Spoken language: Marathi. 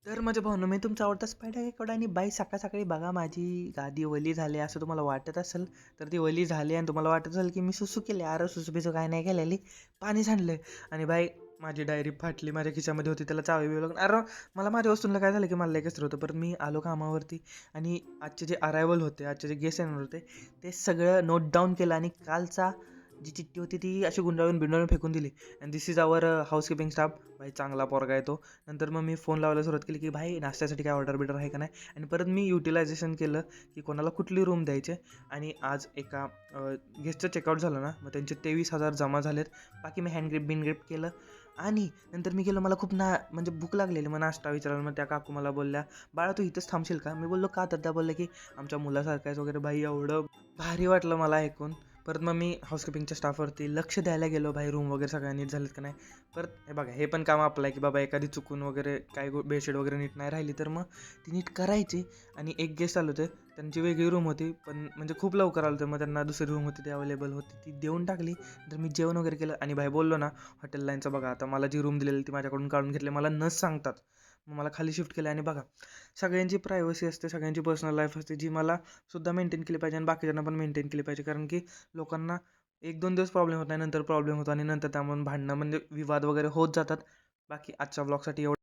तर माझ्या भावना मी तुमचा आवडता स्पायडर रेकॉर्ड आणि बाई सकाळ सकाळी बघा माझी गादी ओली झाली असं तुम्हाला वाटत असेल तर ती ओली झाली आणि तुम्हाला वाटत असेल की मी सुसू केले अरे सुसू बिसू काय नाही केलेली पाणी सांडलं आणि बाई माझी डायरी फाटली माझ्या खिशामध्ये होती त्याला चावी बिवी लागून अरे मला माझ्या वस्तूंना काय झालं की मला लय कसर होतं परत मी आलो कामावरती आणि आजचे जे अरायवल होते आजचे जे गेस्ट येणार होते ते सगळं नोट डाऊन केलं आणि कालचा जी चिठ्ठी होती ती अशी गुंडाळून बिंडाळून फेकून दिली and this is our housekeeping staff भाई चांगला पोरगा आहे तो. नंतर मग मी फोन लावायला सुरुवात केली की भाई नाश्त्यासाठी काय ऑर्डर बिर्डर आहे का नाही आणि परत मी युटिलायझेशन केलं की कोणाला कुठली रूम द्यायचे आणि आज एका गेस्टचं चेकआउट झालं ना मग त्यांचे 23,000 जमा झालेत. बाकी मी हँडग्रिप बिनग्रिप केलं आणि नंतर मी गेलो मला खूप म्हणजे भूक लागलेली मग नाश्ता विचारला मग त्या काकू मला बोलल्या बाळा तू इथंच थांबशील का मी बोललो का तर त्या बोलल्या की आमच्या मुलासारखं वगैरे भाई एवढं भारी वाटलं मला ऐकून. परत मग मी हाऊसकीपिंगच्या स्टाफवरती लक्ष द्यायला गेलो भाई रूम वगैरे सगळ्या नीट झालेत का नाही. परत हे बघा हे पण काम आपलं आहे की बाबा एखादी चुकून वगैरे काय बेडशीट वगैरे नीट नाही राहिली तर मग ती नीट करायची. आणि एक गेस्ट आले होते त्यांची वेगळी रूम होती पण म्हणजे खूप लवकर आलं होतं मग त्यांना दुसरी रूम होती ती अवेलेबल होती ती देऊन टाकली. तर मी जेवण वगैरे केलं आणि भाई बोललो ना हॉटेल लाईनचं बघा आता मला जी रूम दिलेली ती माझ्याकडून काढून घेतली मला नच सांगतात. मग मला खाली शिफ्ट केलं आणि बघा सगळ्यांची प्रायव्हसी असते सगळ्यांची पर्सनल लाईफ असते जी मला सुद्धा मेंटेन केली पाहिजे आणि बाकीच्यांना पण मेंटेन केली पाहिजे कारण की लोकांना 1-2 दिवस प्रॉब्लेम होत नाही नंतर प्रॉब्लेम होतो आणि नंतर त्यामुळे भांडणं म्हणजे विवाद वगैरे होत जातात. बाकी आजच्या ब्लॉगसाठी एवढं